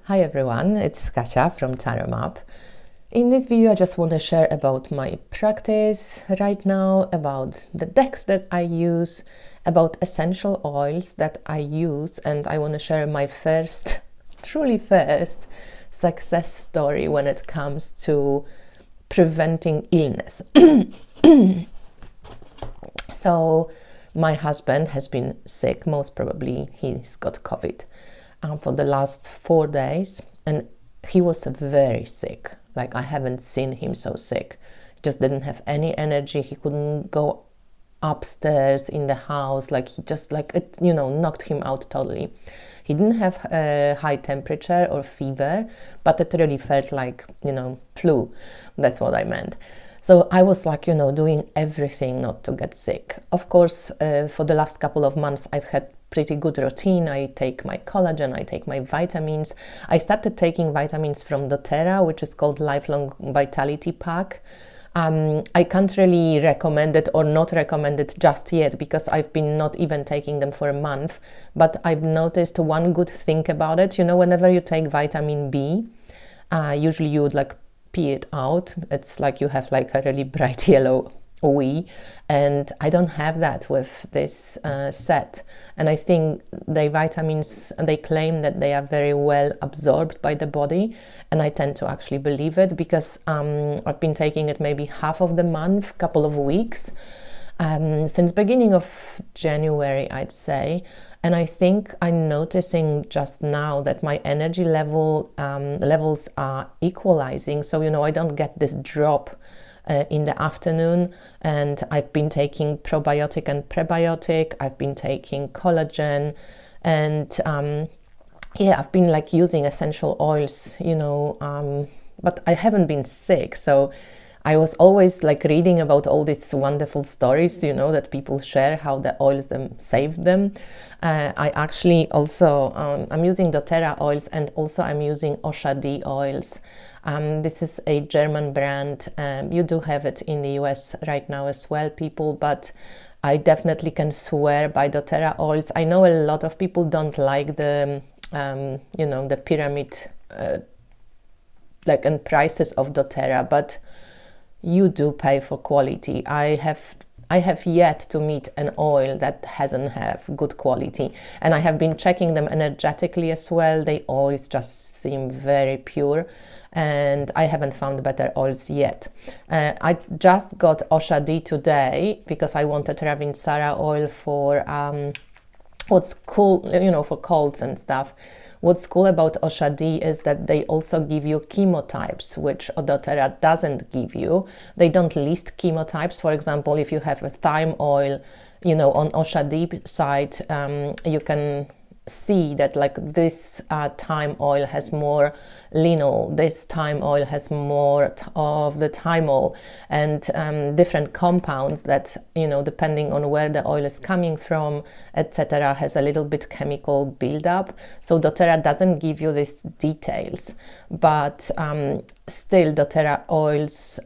Hi everyone, it's Kasia from Tarot. In this video I just want to share about my practice right now, about the decks that I use, about essential oils that I use, and I want to share my first, truly first, success story when it comes to preventing illness. So my husband has been sick, most probably he's got COVID. For the last 4 days, and he was very sick. Like, I haven't seen him so sick. He just didn't have any energy. He couldn't go upstairs in the house. Like, he just, like, it, knocked him out totally. He didn't have a high temperature or fever, but it really felt like, flu. That's what I meant. So I was like, doing everything not to get sick. Of course, for the last couple of months, I've had pretty good routine. I take my collagen, I take my vitamins. I started taking vitamins from doTERRA, which is called Lifelong Vitality Pack. I can't really recommend it or not recommend it just yet because I've been not even taking them for a month. But I've noticed one good thing about it. Whenever you take vitamin B, usually you would like pee it out. It's like you have like a really bright yellow wee, and I don't have that with this set. And I think the vitamins, they claim that they are very well absorbed by the body, and I tend to actually believe it because I've been taking it maybe half of the month, couple of weeks, since beginning of January, I'd say. And I think I'm noticing just now that my energy levels are equalizing. So, I don't get this drop in the afternoon. And I've been taking probiotic and prebiotic. I've been taking collagen. And I've been like using essential oils, but I haven't been sick. So I was always like reading about all these wonderful stories, that people share how the oils saved them. I actually also, I'm using doTERRA oils, and also I'm using Oshadi oils. This is a German brand. You do have it in the US right now as well, people, but I definitely can swear by doTERRA oils. I know a lot of people don't like the, the pyramid, and prices of doTERRA, but you do pay for quality. I have yet to meet an oil that hasn't have good quality, and I have been checking them energetically as well. They always just seem very pure, and I haven't found better oils yet. I just got Oshadi today because I wanted Ravinsara oil for what's cool, for colds and stuff. What's cool about Oshadi is that they also give you chemotypes, which doTERRA doesn't give you. They don't list chemotypes. For example, if you have a thyme oil, on Oshadi side, you can see that like this thyme oil has more linol, this thyme oil has more of the thymol, and different compounds that, depending on where the oil is coming from, etc., has a little bit chemical buildup. So doTERRA doesn't give you these details, but still doTERRA oils,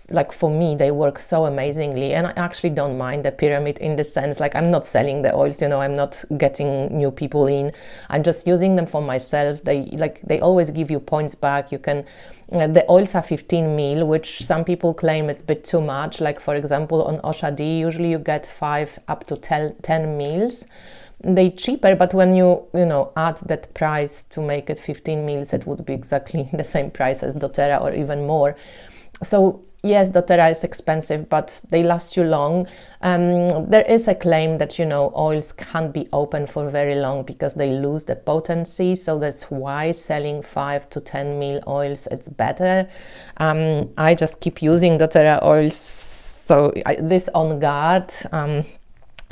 like for me, they work so amazingly, and I actually don't mind the pyramid in the sense, like I'm not selling the oils, I'm not getting new people in. I'm just using them for myself. They always give you points back. You can the oils are 15 ml, which some people claim it's a bit too much. Like, for example, on Oshadi, usually you get 5 up to 10 mils. They're cheaper, but when you add that price to make it 15 mils, it would be exactly the same price as doTERRA or even more. So yes, doTERRA is expensive, but they last you long. There is a claim that, oils can't be open for very long because they lose the potency. So that's why selling 5 to 10 ml oils, it's better. I just keep using doTERRA oils. So this On Guard,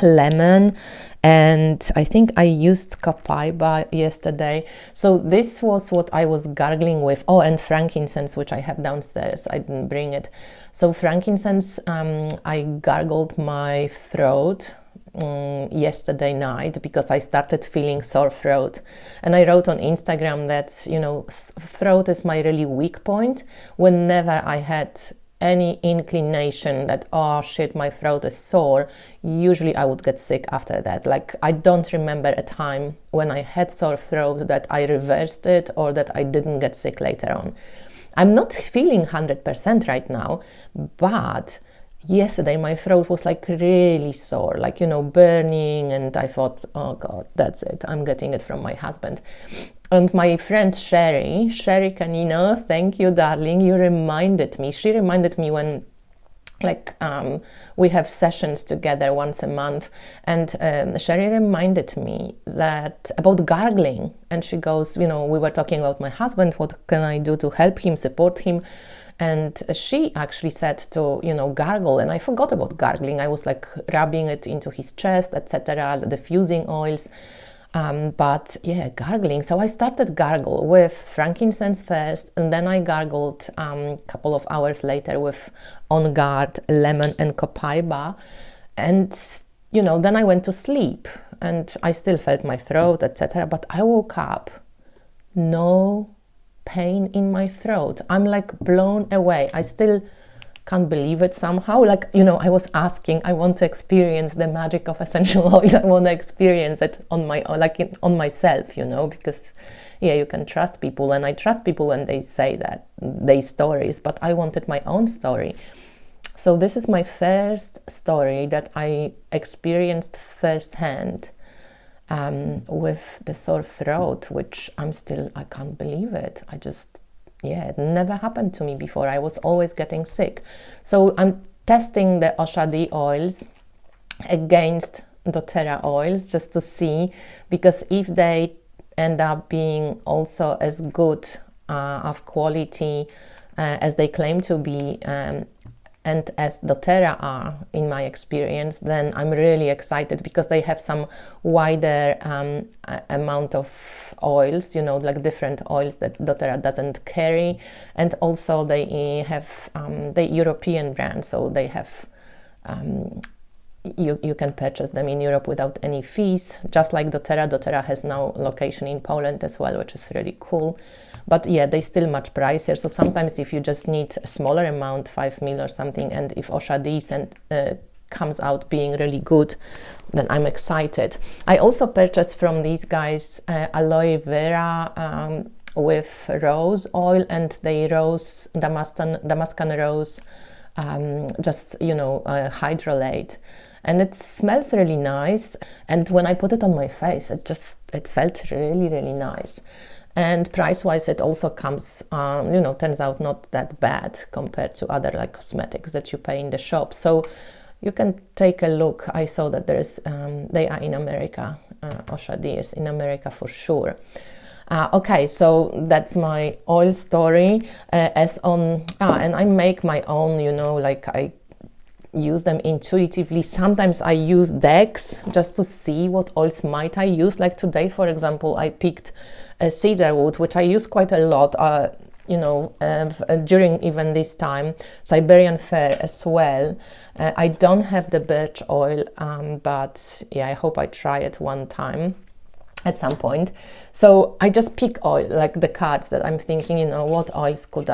lemon, and I think I used copaiba yesterday. So this was what I was gargling with. Oh, and frankincense, which I have downstairs. I didn't bring it. So frankincense, I gargled my throat yesterday night because I started feeling sore throat, and I wrote on Instagram that throat is my really weak point. Whenever I had any inclination that, oh shit, my throat is sore, usually I would get sick after that. Like, I don't remember a time when I had sore throat that I reversed it or that I didn't get sick later on. I'm not feeling 100% right now, but yesterday my throat was like really sore, like, you know, burning, and I thought, oh God, that's it, I'm getting it from my husband. And my friend Sherry Canino, thank you, darling, you reminded me. She reminded me when, like, we have sessions together once a month, and Sherry reminded me that about gargling, and she goes, you know, we were talking about my husband, what can I do to help him, support him? And she actually said to, you know, gargle, and I forgot about gargling. I was like rubbing it into his chest, etc., diffusing oils. But yeah, gargling. So I started gargle with frankincense first, and then I gargled a couple of hours later with On Guard, lemon, and copaiba. And, you know, then I went to sleep, and I still felt my throat, etc. But I woke up, no pain in my throat. I'm like blown away. I still can't believe it somehow. Like, you know, I was asking, I want to experience the magic of essential oils. I want to experience it on my own, like on myself, you know, because yeah, you can trust people, and I trust people when they say that, they stories, but I wanted my own story. So this is my first story that I experienced firsthand with the sore throat, which I can't believe it. It never happened to me before. I was always getting sick. So I'm testing the Oshadi oils against doTERRA oils just to see, because if they end up being also as good of quality as they claim to be, and as doTERRA are, in my experience, then I'm really excited, because they have some wider amount of oils, you know, like different oils that doTERRA doesn't carry. And also they have the European brand, so they have you can purchase them in Europe without any fees, just like doTERRA. doTERRA has now location in Poland as well, which is really cool. But yeah, they still much pricier. So sometimes if you just need a smaller amount, 5 ml or something, and if Oshadi comes out being really good, then I'm excited. I also purchased from these guys aloe vera with rose oil, and they Damascus rose, just, you know, hydrolate. And it smells really nice. And when I put it on my face, it felt really, really nice. And price-wise, it also comes, you know, turns out not that bad compared to other like cosmetics that you pay in the shop. So you can take a look. I saw that they are in America. Oshadi is in America for sure. Okay, so that's my oil story. And I make my own, you know, like I use them intuitively. Sometimes I use decks just to see what oils might I use. Like today, for example, I picked a cedarwood, which I use quite a lot, you know, during even this time. Siberian fir as well. I don't have the birch oil, but yeah, I hope I try it one time at some point. So I just pick oil, like the cards that I'm thinking, you know, what oils could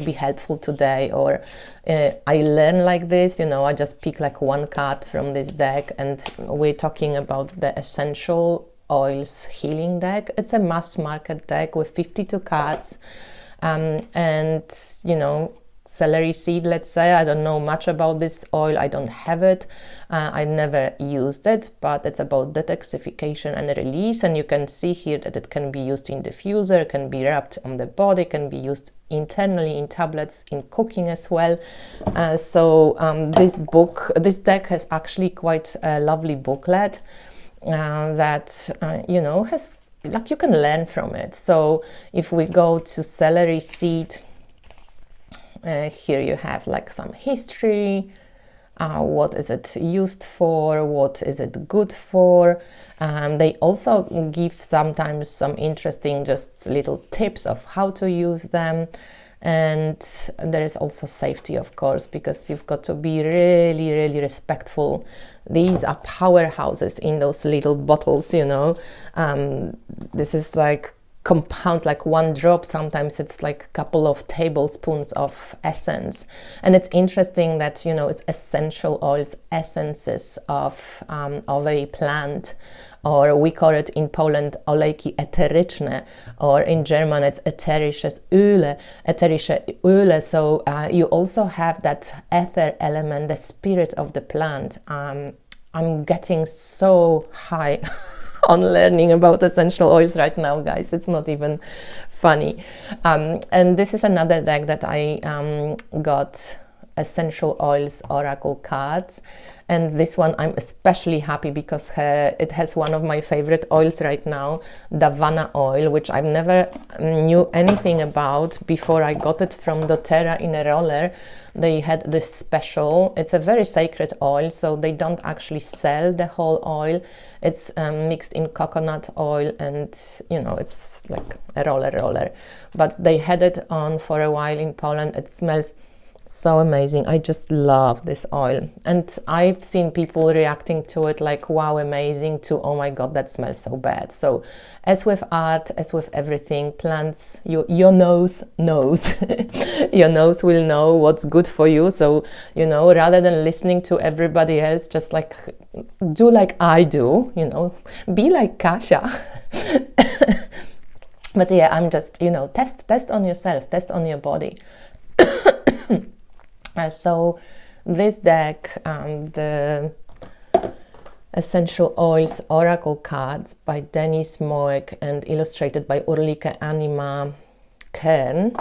be helpful today, or I learn like this, you know, I just pick like one card from this deck, and we're talking about the essential oils healing deck. It's a mass market deck with 52 cards, and you know, celery seed, let's say. I don't know much about this oil, I don't have it, I never used it, but it's about detoxification and release. And you can see here that it can be used in diffuser, can be rubbed on the body, can be used internally in tablets, in cooking as well. This deck has actually quite a lovely booklet that you know, has, like, you can learn from it. So if we go to celery seed, here you have like some history, what is it used for, what is it good for. They also give sometimes some interesting just little tips of how to use them. And there is also safety, of course, because you've got to be really, really respectful. These are powerhouses in those little bottles, you know. This is like compounds, like one drop, sometimes it's like a couple of tablespoons of essence. And it's interesting that, you know, it's essential oils, essences of a plant, or we call it in Poland olejki eteryczne, or in German it's ätherische Öle. So you also have that ether element, the spirit of the plant. I'm getting so high on learning about essential oils right now, guys. It's not even funny. And this is another deck that I got, essential oils oracle cards, and this one I'm especially happy because it has one of my favorite oils right now, Davana oil, which I've never knew anything about before I got it from doTERRA in a roller. They had this special, it's a very sacred oil, so they don't actually sell the whole oil. It's mixed in coconut oil, and you know, it's like a roller, but they had it on for a while in Poland. It smells so amazing. I just love this oil, and I've seen people reacting to it like, wow, amazing, to oh my god, that smells so bad. So as with art, as with everything, plants, your nose knows. Your nose will know what's good for you. So, you know, rather than listening to everybody else, just like do like I do, you know, be like Kasia. But yeah, I'm just, you know, test on yourself, test on your body. So this deck, the Essential Oils Oracle cards by Dennis Moek and illustrated by Ulrike Anima Kern.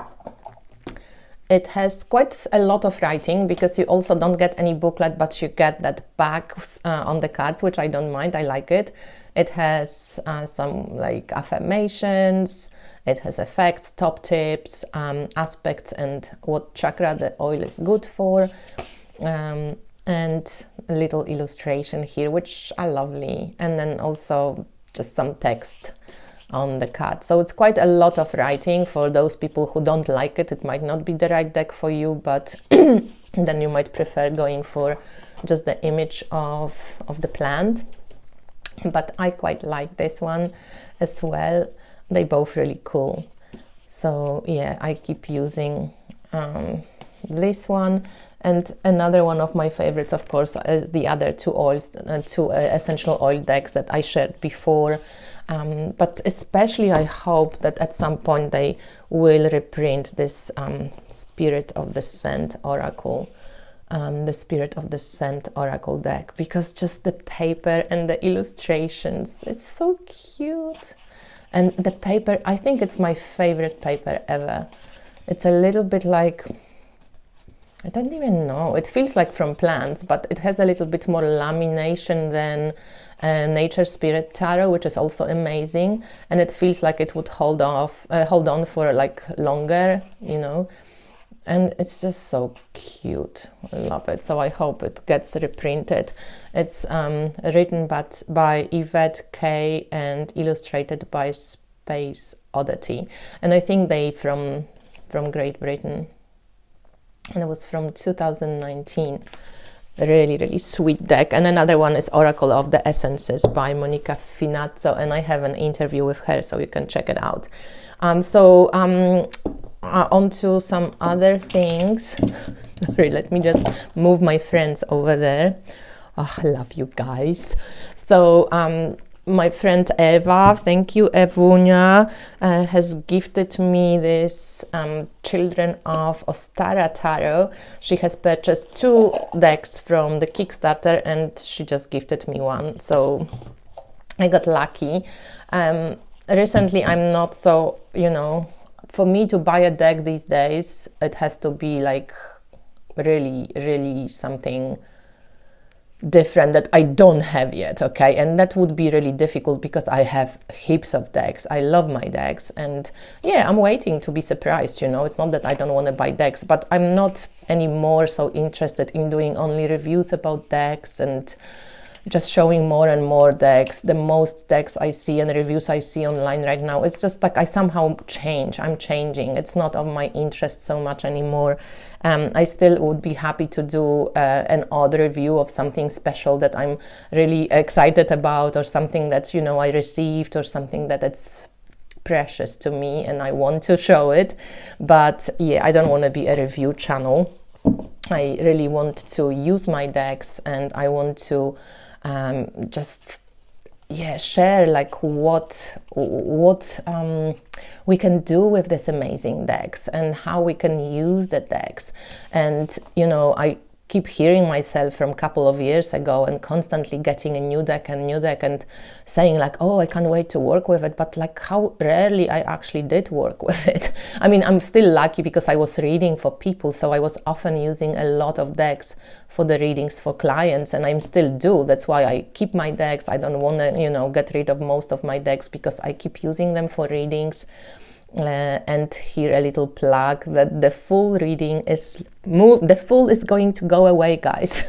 It has quite a lot of writing because you also don't get any booklet, but you get that back on the cards, which I don't mind, I like it. It has some like affirmations, it has effects, top tips, aspects, and what chakra the oil is good for, and a little illustration here, which are lovely, and then also just some text on the card. So it's quite a lot of writing. For those people who don't like it, it might not be the right deck for you, but then you might prefer going for just the image of the plant. But I quite like this one as well. They both really cool. So yeah, I keep using this one. And another one of my favorites, of course, is the other two oils, two essential oil decks that I shared before. But especially I hope that at some point they will reprint this Spirit of the Scent Oracle, the Spirit of the Scent Oracle deck, because just the paper and the illustrations, it's so cute. And the paper, I think it's my favorite paper ever. It's a little bit like, I don't even know, it feels like from plants, but it has a little bit more lamination than Nature Spirit Tarot, which is also amazing, and it feels like it would hold on for like longer, you know, and it's just so cute. I love it. So I hope it gets reprinted. It's written by Yvette Kay and illustrated by Space Oddity, and I think they from Great Britain, and it was from 2019. Really sweet deck. And another one is Oracle of the Essences by Monica Finazzo, and I have an interview with her, so you can check it out. On to some other things. Sorry, let me just move my friends over there. Oh, I love you guys. So my friend Eva, thank you Evunia, has gifted me this Children of Ostara Tarot. She has purchased 2 decks from the Kickstarter, and she just gifted me one, so I got lucky. Recently I'm not so, you know, for me to buy a deck these days, it has to be like really something different that I don't have yet, okay? And that would be really difficult because I have heaps of decks. I love my decks, and yeah, I'm waiting to be surprised, you know. It's not that I don't want to buy decks, but I'm not anymore so interested in doing only reviews about decks and just showing more and more decks. The most decks I see and reviews I see online right now, it's just like I somehow change. I'm changing. It's not of my interest so much anymore. I still would be happy to do an odd review of something special that I'm really excited about, or something that, you know, I received, or something that it's precious to me and I want to show it. But yeah, I don't want to be a review channel. I really want to use my decks, and I want to just share like what we can do with this amazing decks and how we can use the decks. And you know, I keep hearing myself from a couple of years ago and constantly getting a new deck and saying like, oh, I can't wait to work with it, but like how rarely I actually did work with it. I mean, I'm still lucky because I was reading for people, so I was often using a lot of decks for the readings for clients, and I still do. That's why I keep my decks. I don't want to, you know, get rid of most of my decks because I keep using them for readings. And here a little plug that the full reading is the full is going to go away, guys.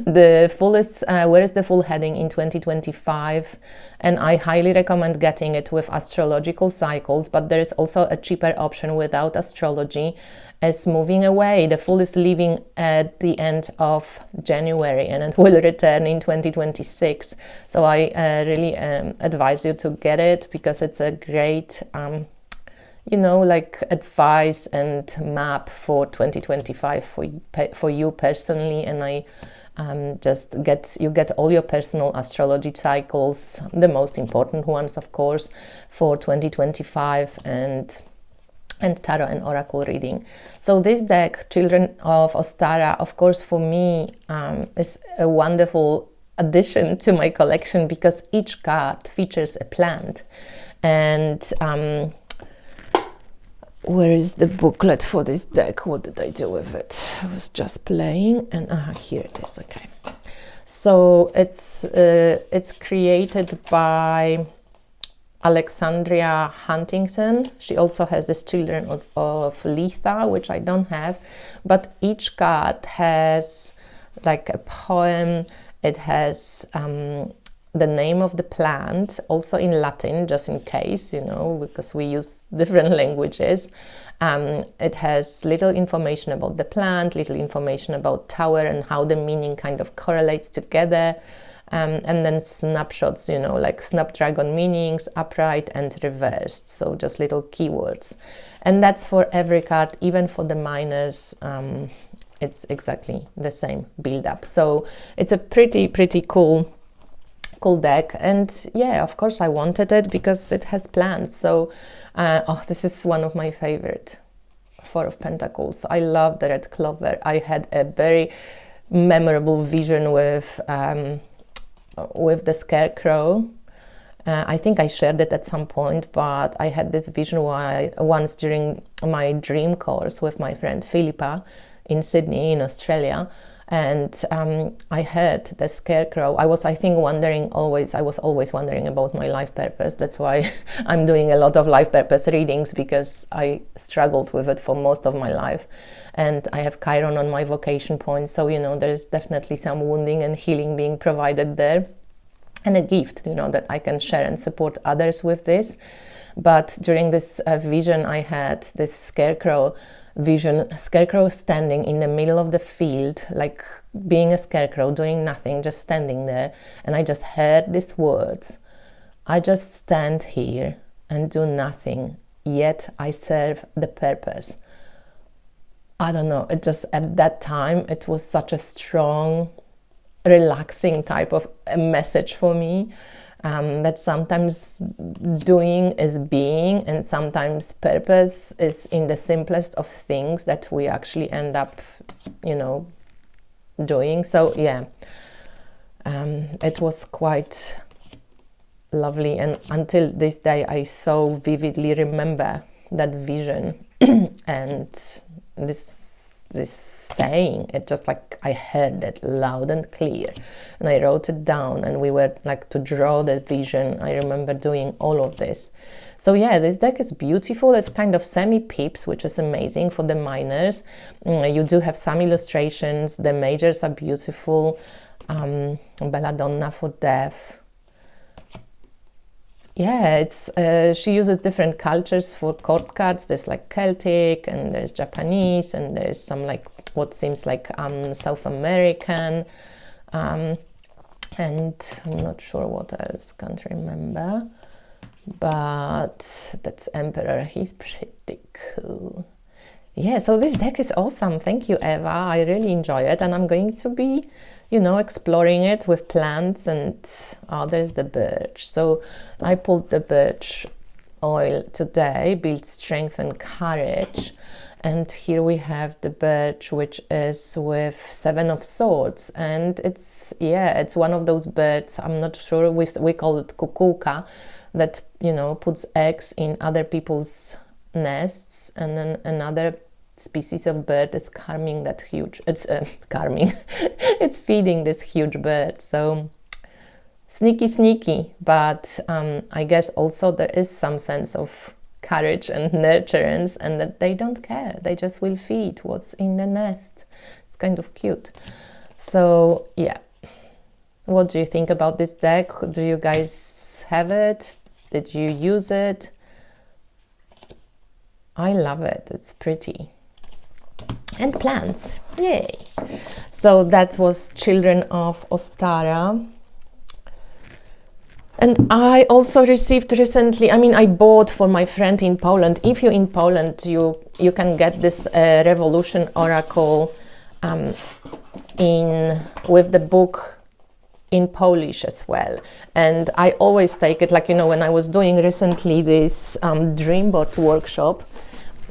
The full is where is the full heading in 2025, and I highly recommend getting it with astrological cycles, but there is also a cheaper option without astrology. Is moving away. The full is leaving at the end of January, and it will return in 2026. So I really advise you to get it, because it's a great you know, like advice and map for 2025 for you personally. And I just get all your personal astrology cycles, the most important ones, of course, for 2025, and tarot and oracle reading. So this deck, Children of Ostara, of course, for me is a wonderful addition to my collection, because each card features a plant. And where is the booklet for this deck? What did I do with it? I was just playing, and here it is. Okay, so it's created by Alexandria Huntington. She also has this Children of Letha, which I don't have, but each card has like a poem. It has the name of the plant, also in Latin, just in case, you know, because we use different languages. It has little information about the plant, little information about tower, and how the meaning kind of correlates together. And then snapshots, you know, like snapdragon meanings, upright and reversed. So just little keywords. And that's for every card, even for the minors. It's exactly the same build up. So it's a pretty cool deck. And yeah, of course I wanted it because it has plants. So this is one of my favorite. Four of Pentacles. I love the red clover. I had a very memorable vision with the scarecrow. I think I shared it at some point, but I had this vision once during my dream course with my friend Philippa in Sydney in Australia. And I heard the scarecrow. I was always wondering about my life purpose. That's why I'm doing a lot of life purpose readings, because I struggled with it for most of my life. And I have Chiron on my vocation point. So, you know, there's definitely some wounding and healing being provided there. And a gift, you know, that I can share and support others with this. But during this vision, I had this scarecrow standing in the middle of the field, like being a scarecrow, doing nothing, just standing there. And I just heard these words: I just stand here and do nothing, yet I serve the purpose. I don't know, it just, at that time, it was such a strong, relaxing type of a message for me. That sometimes doing is being, and sometimes purpose is in the simplest of things that we actually end up, you know, doing. So yeah, it was quite lovely, and until this day I so vividly remember that vision and this saying. It just like I heard it loud and clear, and I wrote it down, and we were like to draw the vision. I remember doing all of this. So yeah, this deck is beautiful. It's kind of semi-pips, which is amazing for the minors. You do have some illustrations. The majors are beautiful. Belladonna for Death. Yeah, it's she uses different cultures for court cards. There's like Celtic, and there's Japanese, and there's some like what seems like South American, and I'm not sure what else, can't remember. But that's Emperor, he's pretty cool. Yeah, so this deck is awesome. Thank you, Eva. I really enjoy it, and I'm going to be, you know, exploring it with plants. And oh, there's the birch. So I pulled the birch oil today, build strength and courage. And here we have the birch, which is with 7 of Swords. And it's, yeah, it's one of those birds, I'm not sure, we call it kukułka, that, you know, puts eggs in other people's nests. And then another species of bird is calming that huge, it's calming, it's feeding this huge bird. So sneaky, but I guess also there is some sense of courage and nurturance, and that they don't care, they just will feed what's in the nest. It's kind of cute. So yeah, what do you think about this deck? Do you guys have it? Did you use it? I love it, it's pretty. And plants, yay! So that was Children of Ostara. And I also received recently, I mean, I bought for my friend in Poland. If you're in Poland, you can get this Revolution Oracle with the book in Polish as well. And I always take it, like, you know, when I was doing recently this dream board workshop,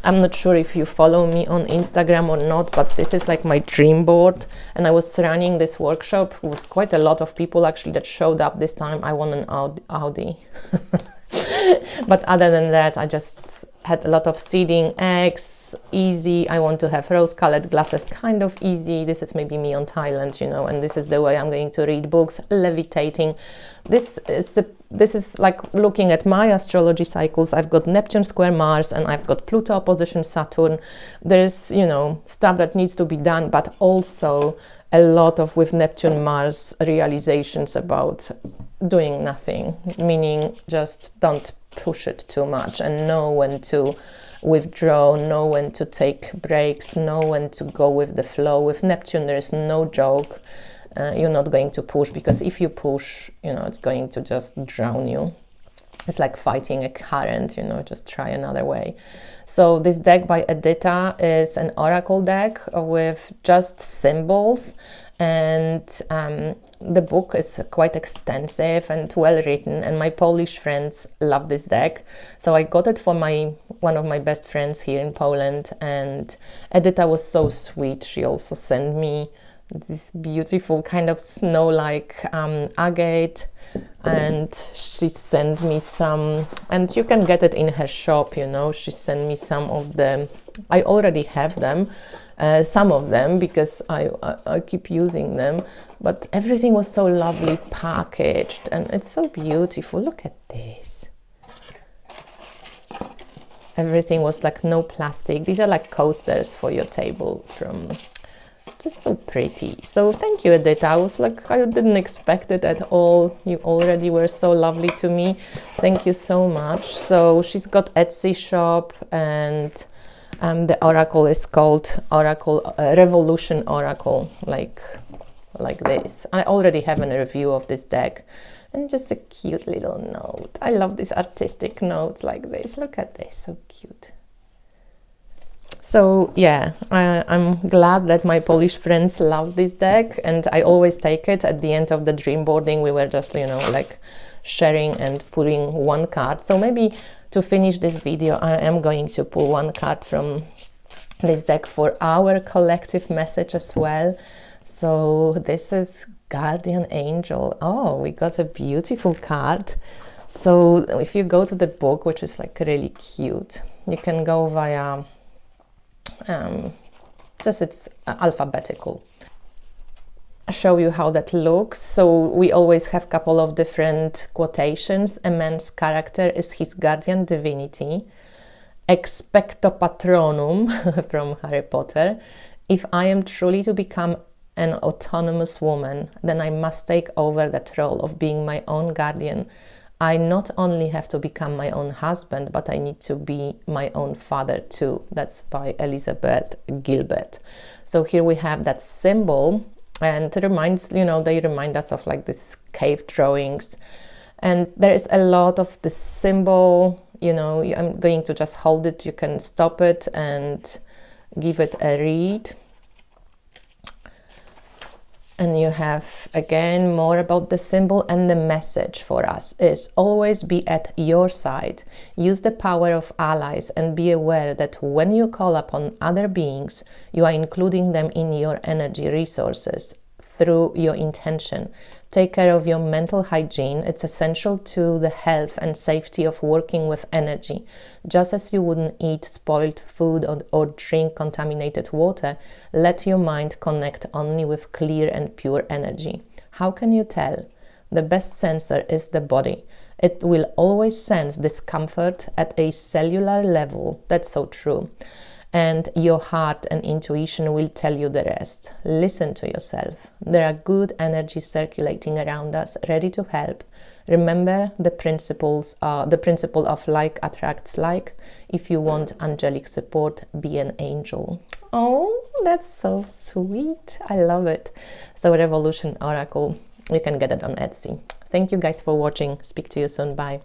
I'm not sure if you follow me on Instagram or not, but this is like my dream board, and I was running this workshop. It was quite a lot of people actually that showed up this time. I won an Audi. But other than that, I just had a lot of seeding, eggs, easy. I want to have rose-colored glasses, kind of easy. This is maybe me on Thailand, you know, and this is the way I'm going to read books, levitating. This is like looking at my astrology cycles. I've got Neptune square Mars, and I've got Pluto opposition Saturn. There's, you know, stuff that needs to be done, but also a lot of, with Neptune Mars, realizations about doing nothing, meaning just don't push it too much, and know when to withdraw, know when to take breaks, know when to go with the flow. With Neptune, there is no joke. You're not going to push, because if you push, you know, it's going to just drown you. It's like fighting a current, you know, just try another way. So this deck by Edita is an oracle deck with just symbols, and the book is quite extensive and well written, and my Polish friends love this deck. So I got it for one of my best friends here in Poland, and Edita was so sweet. She also sent me this beautiful kind of snow-like agate, and she sent me some, and you can get it in her shop, you know. She sent me some of them. I already have them, some of them, because I keep using them, but everything was so lovely packaged, and it's so beautiful. Look at this. Everything was like no plastic. These are like coasters for your table, from just so pretty. So thank you, Edita. I was like, I didn't expect it at all. You already were so lovely to me. Thank you so much. So she's got Etsy shop, and the oracle is called Oracle Revolution Oracle, like this. I already have a review of this deck, and just a cute little note. I love these artistic notes like this. Look at this, so cute. So yeah, I'm glad that my Polish friends love this deck, and I always take it at the end of the dream boarding. We were just, you know, like sharing and pulling one card. So maybe to finish this video, I am going to pull one card from this deck for our collective message as well. So this is Guardian Angel. Oh, we got a beautiful card. So if you go to the book, which is like really cute, you can go via just it's alphabetical. I'll show you how that looks. So we always have a couple of different quotations. A man's character is his guardian divinity. Expecto patronum from Harry Potter. If I am truly to become an autonomous woman, then I must take over that role of being my own guardian. I not only have to become my own husband, but I need to be my own father too. That's by Elizabeth Gilbert. So here we have that symbol, and it reminds, you know, they remind us of like these cave drawings. And there is a lot of the symbol, you know, I'm going to just hold it, you can stop it and give it a read. And you have again more about the symbol, and the message for us is always be at your side. Use the power of allies and be aware that when you call upon other beings, you are including them in your energy resources through your intention. Take care of your mental hygiene. It's essential to the health and safety of working with energy. Just as you wouldn't eat spoiled food or drink contaminated water, let your mind connect only with clear and pure energy. How can you tell? The best sensor is the body. It will always sense discomfort at a cellular level. That's so true. And your heart and intuition will tell you the rest. Listen to yourself. There are good energies circulating around us, ready to help. Remember the principle of like attracts like. If you want angelic support, be an angel. Oh, that's so sweet. I love it. So Revolution Oracle, you can get it on Etsy. Thank you guys for watching. Speak to you soon. Bye.